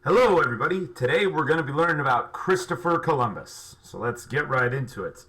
Hello, everybody. Today we're going to be learning about Christopher Columbus. So let's get right into it.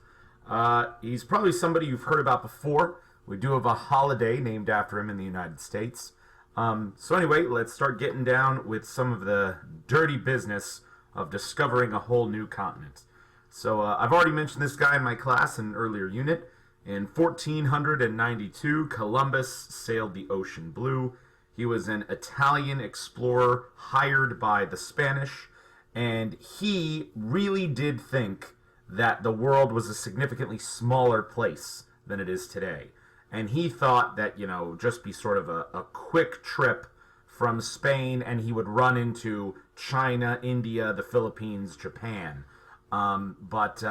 He's probably somebody you've heard about before. We do have a holiday named after him in the United States. So anyway, let's start getting down with some of the dirty business of discovering a whole new continent. So I've already mentioned this guy in my class in an earlier unit. In 1492, Columbus sailed the ocean blue. He was an Italian explorer hired by the Spanish, and he really did think that the world was a significantly smaller place than it is today. And he thought that, just be sort of a quick trip from Spain, and he would run into China, India, the Philippines, Japan. But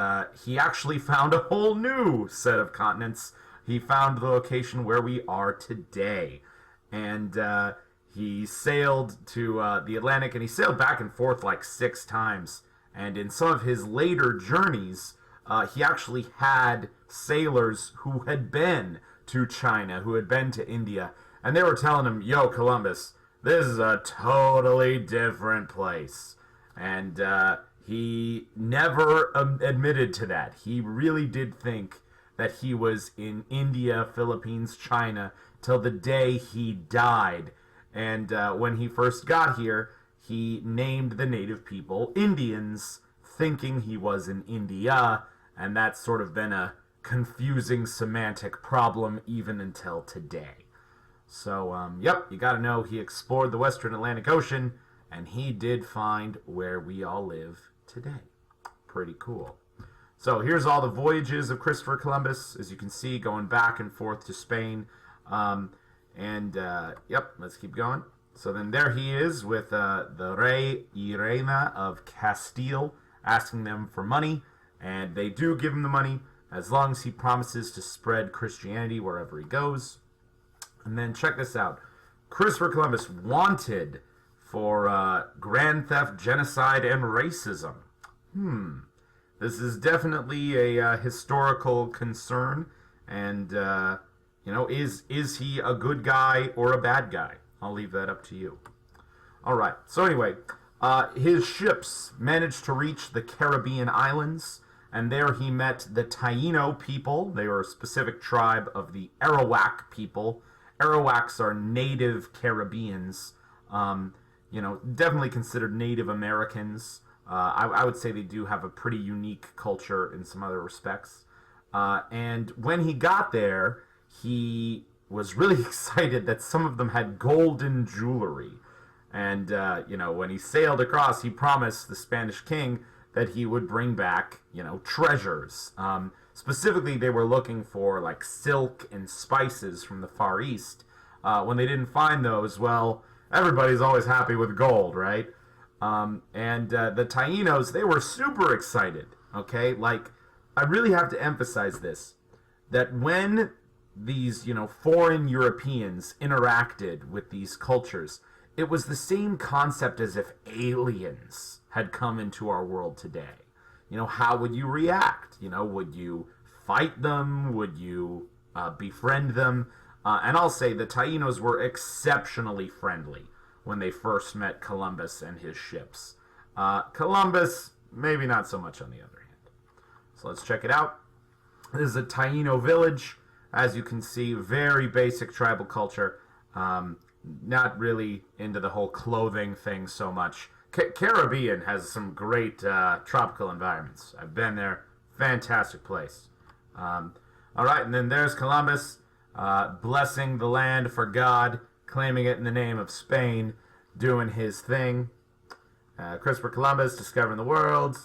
he actually found a whole new set of continents. He found the location where we are today. And he sailed to the Atlantic, and he sailed back and forth like 6 times. And in some of his later journeys, he actually had sailors who had been to China, who had been to India, and they were telling him, "Yo, Columbus, this is a totally different place." And he never admitted to that. He really did think that he was in India, Philippines, China, till the day he died. And when he first got here, he named the native people Indians, thinking he was in India, and that's sort of been a confusing semantic problem even until today. So, you gotta know he explored the Western Atlantic Ocean, and he did find where we all live today. Pretty cool. So here's all the voyages of Christopher Columbus, as you can see, going back and forth to Spain. Let's keep going. So then there he is with the Rey y Reina of Castile, asking them for money, and they do give him the money as long as he promises to spread Christianity wherever he goes. And then check this out. Christopher Columbus wanted for grand theft, genocide, and racism. This is definitely a historical concern, and is he a good guy or a bad guy? I'll leave that up to you. All right. So anyway, his ships managed to reach the Caribbean islands, and there he met the Taino people. They were a specific tribe of the Arawak people. Arawaks are native Caribbeans. Definitely considered Native Americans. I would say they do have a pretty unique culture in some other respects. And when he got there, he was really excited that some of them had golden jewelry. And, when he sailed across, he promised the Spanish king that he would bring back, treasures. Specifically, they were looking for, like, silk and spices from the Far East. When they didn't find those, well, everybody's always happy with gold, right? The Tainos, they were super excited, okay? Like, I really have to emphasize this, that when these, foreign Europeans interacted with these cultures, it was the same concept as if aliens had come into our world today. How would you react? Would you fight them? Would you befriend them? And I'll say the Tainos were exceptionally friendly when they first met Columbus and his ships. Columbus, maybe not so much on the other hand. So let's check it out. This is a Taino village. As you can see, very basic tribal culture. Not really into the whole clothing thing so much. Caribbean has some great tropical environments. I've been there. Fantastic place. All right, and then there's Columbus blessing the land for God, claiming it in the name of Spain, doing his thing. Christopher Columbus discovering the world.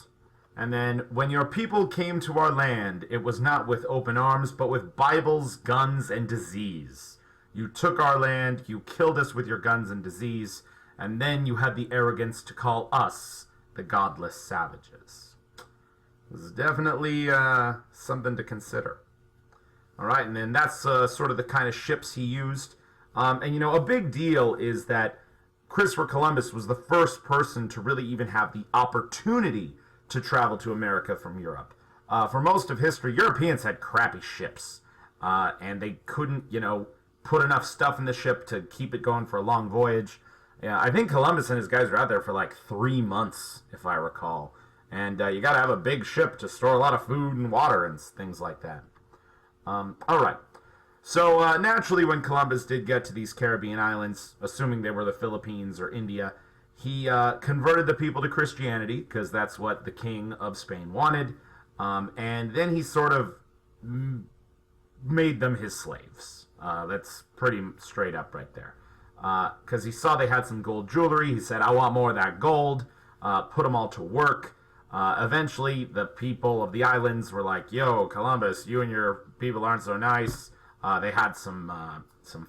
And then, when your people came to our land, it was not with open arms, but with Bibles, guns, and disease. You took our land, you killed us with your guns and disease, and then you had the arrogance to call us the godless savages. This is definitely something to consider. All right, and then that's sort of the kind of ships he used. A big deal is that Christopher Columbus was the first person to really even have the opportunity to travel to America from Europe. For most of history, Europeans had crappy ships, and they couldn't, put enough stuff in the ship to keep it going for a long voyage. Yeah, I think Columbus and his guys were out there for like 3 months, if I recall. And you got to have a big ship to store a lot of food and water and things like that. All right. So naturally, when Columbus did get to these Caribbean islands, assuming they were the Philippines or India, he converted the people to Christianity because that's what the king of Spain wanted. And then he sort of made them his slaves. That's pretty straight up right there. Because he saw they had some gold jewelry. He said, I want more of that gold. Put them all to work. Eventually, the people of the islands were like, yo, Columbus, you and your people aren't so nice. They had some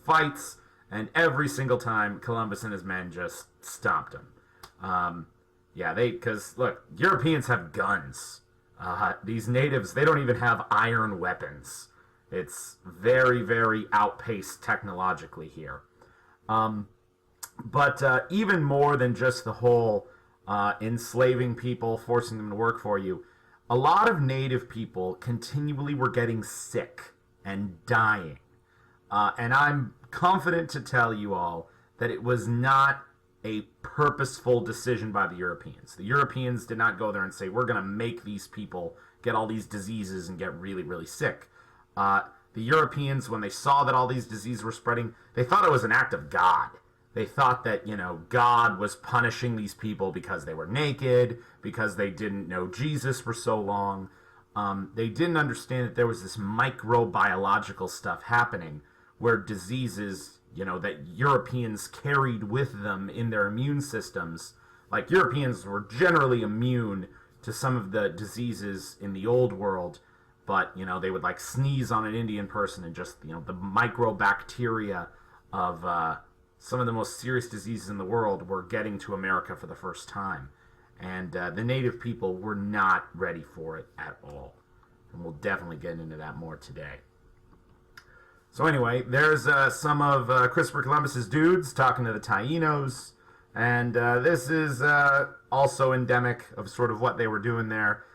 fights, and every single time, Columbus and his men just stomped him. Because, look, Europeans have guns. These natives, they don't even have iron weapons. It's very, very outpaced technologically here. But even more than just the whole enslaving people, forcing them to work for you, a lot of native people continually were getting sick and dying. And I'm confident to tell you all that it was not a purposeful decision by the Europeans. The Europeans did not go there and say, we're going to make these people get all these diseases and get really, really sick. The Europeans, when they saw that all these diseases were spreading, they thought it was an act of God. They thought that, God was punishing these people because they were naked, because they didn't know Jesus for so long. They didn't understand that there was this microbiological stuff happening where diseases, that Europeans carried with them in their immune systems. Like, Europeans were generally immune to some of the diseases in the old world, but, they would, like, sneeze on an Indian person and just, the microbacteria of some of the most serious diseases in the world were getting to America for the first time. And the native people were not ready for it at all. And we'll definitely get into that more today. So anyway, there's some of Christopher Columbus's dudes talking to the Tainos. And this is also endemic of sort of what they were doing there.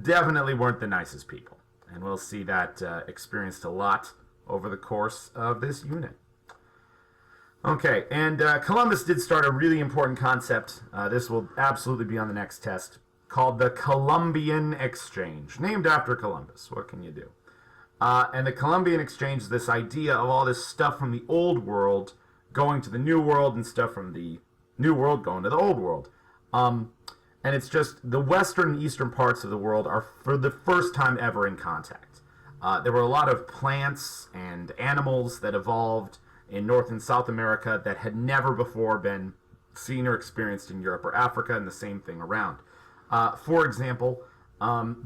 Definitely weren't the nicest people. And we'll see that experienced a lot over the course of this unit. Okay, and Columbus did start a really important concept. This will absolutely be on the next test, called the Columbian Exchange, named after Columbus. What can you do? And the Columbian Exchange is this idea of all this stuff from the old world going to the new world and stuff from the new world going to the old world. And it's just the western and eastern parts of the world are for the first time ever in contact. There were a lot of plants and animals that evolved in North and South America that had never before been seen or experienced in Europe or Africa, and the same thing around. For example,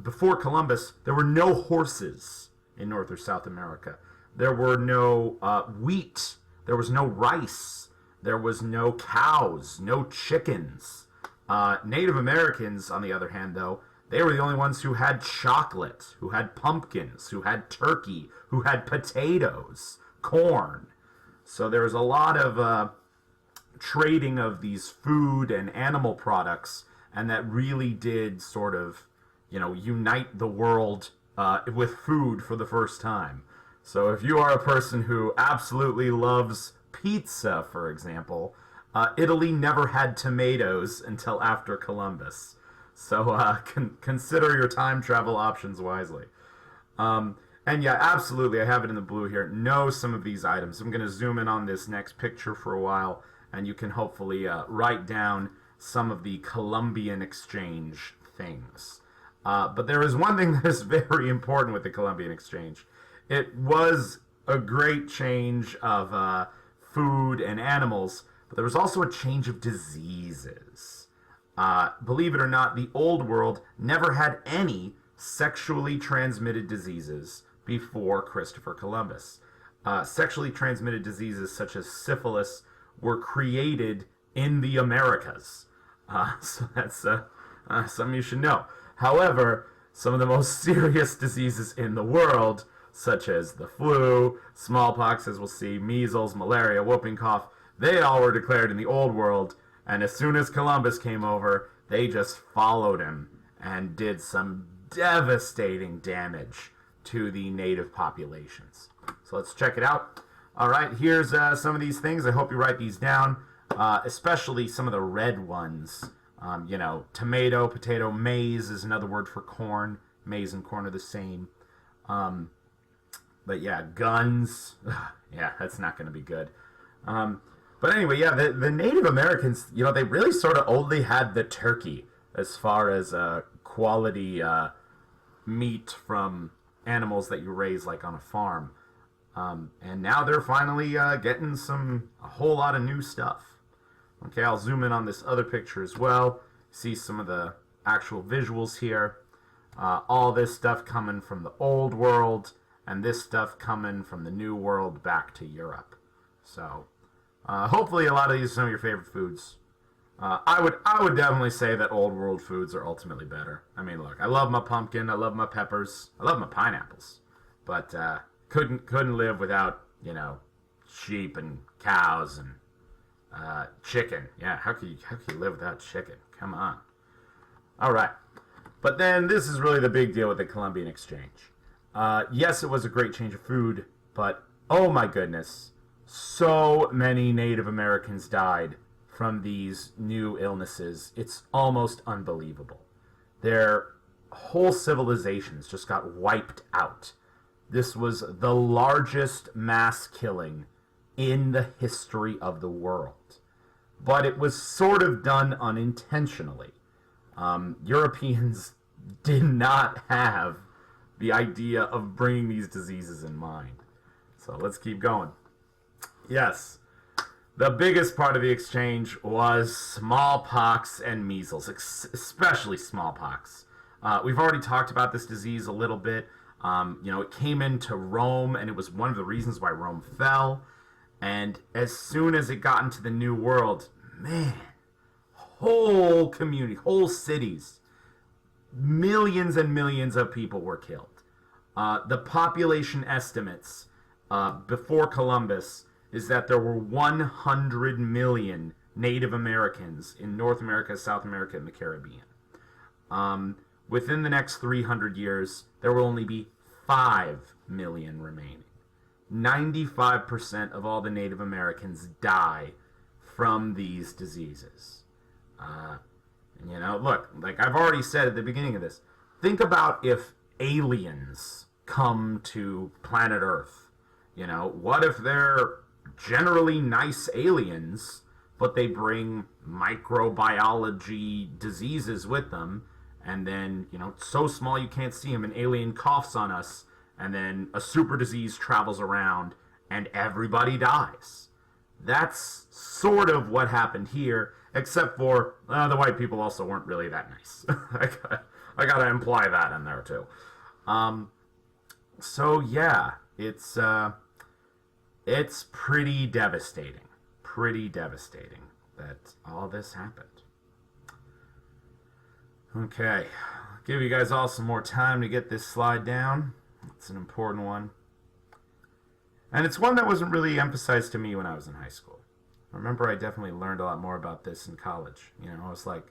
before Columbus, there were no horses in North or South America. There were no wheat. There was no rice. There was no cows, no chickens. Native Americans, on the other hand, though, they were the only ones who had chocolate, who had pumpkins, who had turkey, who had potatoes, corn. So there was a lot of trading of these food and animal products, and that really did sort of, unite the world with food for the first time. So if you are a person who absolutely loves pizza, for example, Italy never had tomatoes until after Columbus. So consider your time travel options wisely. And yeah, absolutely, I have it in the blue here. Know some of these items. I'm going to zoom in on this next picture for a while, and you can hopefully write down some of the Columbian Exchange things. But there is one thing that is very important with the Columbian Exchange. It was a great change of food and animals, but there was also a change of diseases. Believe it or not, the old world never had any sexually transmitted diseases before Christopher Columbus. Sexually transmitted diseases such as syphilis were created in the Americas. So that's something you should know. However, some of the most serious diseases in the world, such as the flu, smallpox, as we'll see, measles, malaria, whooping cough, they all were declared in the old world, and as soon as Columbus came over, they just followed him and did some devastating damage to the native populations. So let's check it out. All right, here's some of these things. I hope you write these down. especially some of the red ones. Tomato, potato, maize is another word for corn. Maize and corn are the same. But yeah, guns. Yeah, that's not going to be good. But anyway, yeah, the Native Americans, they really sort of only had the turkey as far as quality meat from animals that you raise like on a farm. And now they're finally getting a whole lot of new stuff. Okay, I'll zoom in on this other picture as well. See some of the actual visuals here. All this stuff coming from the old world, and this stuff coming from the new world back to Europe. So, hopefully a lot of these are some of your favorite foods. I would definitely say that old world foods are ultimately better. I mean, look, I love my pumpkin, I love my peppers, I love my pineapples, but couldn't live without sheep and cows and chicken. Yeah, how can you live without chicken? Come on. All right, but then this is really the big deal with the Columbian Exchange. Yes, it was a great change of food, but oh my goodness, so many Native Americans died from these new illnesses. It's almost unbelievable. Their whole civilizations just got wiped out. This was the largest mass killing in the history of the world. But it was sort of done unintentionally. Europeans did not have the idea of bringing these diseases in mind. So let's keep going. Yes, the biggest part of the exchange was smallpox and measles, especially smallpox. We've already talked about this disease a little bit. It came into Rome, and it was one of the reasons why Rome fell. And as soon as it got into the New World, man, whole community, whole cities, millions and millions of people were killed. The population estimates before Columbus is that there were 100 million Native Americans in North America, South America, and the Caribbean. Within the next 300 years, there will only be 5 million remaining. 95% of all the Native Americans die from these diseases. Look, like I've already said at the beginning of this, think about if aliens come to planet Earth. What if they're generally nice aliens, but they bring microbiology diseases with them, and then, so small you can't see them, an alien coughs on us, and then a super disease travels around, and everybody dies. That's sort of what happened here, except for the white people also weren't really that nice. I gotta imply that in there, too. So, yeah, it's pretty devastating. Pretty devastating that all this happened. Okay, I'll give you guys all some more time to get this slide down. It's an important one. And it's one that wasn't really emphasized to me when I was in high school. I remember I definitely learned a lot more about this in college. I was like,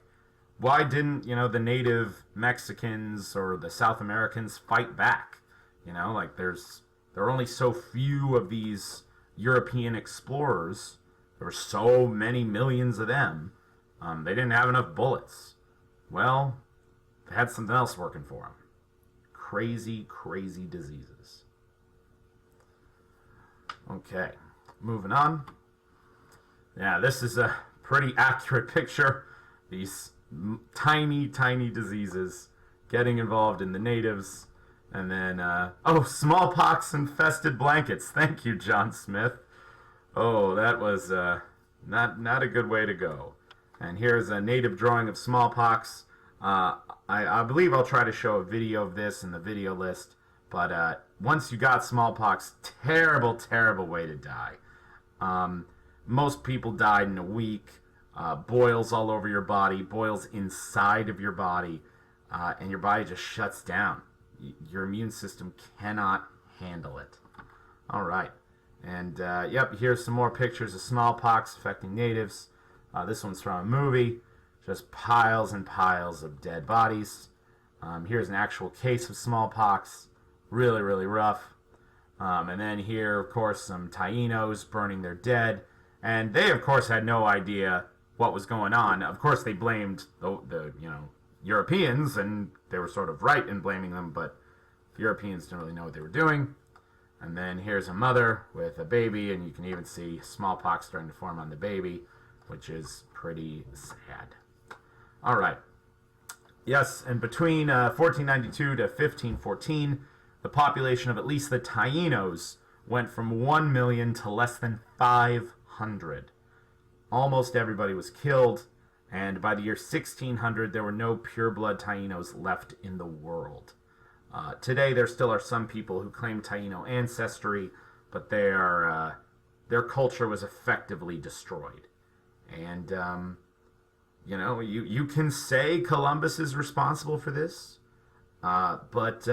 why didn't, the native Mexicans or the South Americans fight back? There are only so few of these European explorers. There were so many millions of them. They didn't have enough bullets. Well, they had something else working for them. Crazy, crazy diseases. Okay, moving on. Yeah, this is a pretty accurate picture. These tiny, tiny diseases getting involved in the natives. And then, smallpox infested blankets. Thank you, John Smith. Oh, that was not a good way to go. And here's a native drawing of smallpox. I believe I'll try to show a video of this in the video list. But once you got smallpox, terrible, terrible way to die. Most people died in a week. Boils all over your body, boils inside of your body, and your body just shuts down. Your immune system cannot handle it. All right. And, here's some more pictures of smallpox affecting natives. This one's from a movie. Just piles and piles of dead bodies. Here's an actual case of smallpox. Really, really rough. And then here, of course, some Tainos burning their dead. And they, of course, had no idea what was going on. Of course, they blamed the Europeans, and they were sort of right in blaming them, but the Europeans didn't really know what they were doing. And then here's a mother with a baby, and you can even see smallpox starting to form on the baby, which is pretty sad. All right. Yes, and between 1492 to 1514, the population of at least the Tainos went from 1 million to less than 500. Almost everybody was killed, and by the year 1600, there were no pure-blood Tainos left in the world. Today, there still are some people who claim Taino ancestry, but their culture was effectively destroyed. And, you can say Columbus is responsible for this, but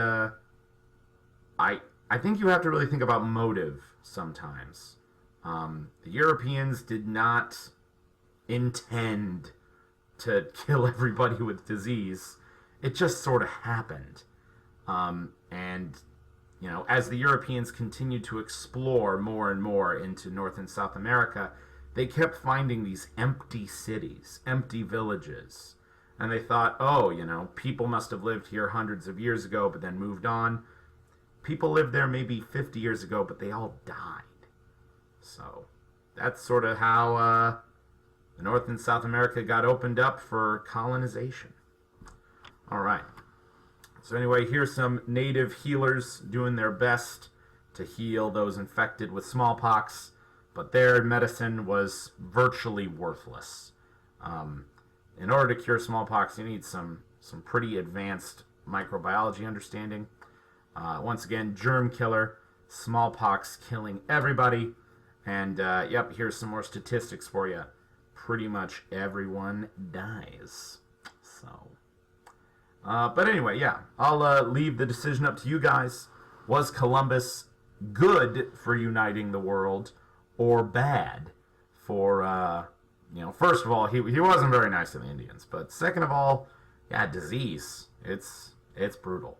I think you have to really think about motive sometimes. The Europeans did not intend to kill everybody with disease. It just sort of happened. As the Europeans continued to explore more and more into North and South America, they kept finding these empty cities, empty villages. And they thought, people must have lived here hundreds of years ago, but then moved on. People lived there maybe 50 years ago, but they all died. So that's sort of how the North and South America got opened up for colonization. All right. So anyway, here's some native healers doing their best to heal those infected with smallpox, but their medicine was virtually worthless. In order to cure smallpox, you need some pretty advanced microbiology understanding. Once again, germ killer, smallpox killing everybody. And, here's some more statistics for you. Pretty much everyone dies. So, but anyway, I'll leave the decision up to you guys. Was Columbus good for uniting the world or bad for, first of all, he wasn't very nice to the Indians. But second of all, disease. It's brutal.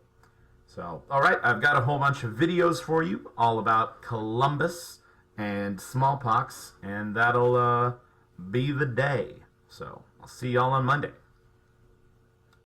So, all right, I've got a whole bunch of videos for you all about Columbus and smallpox, and that'll be the day. So, I'll see y'all on Monday.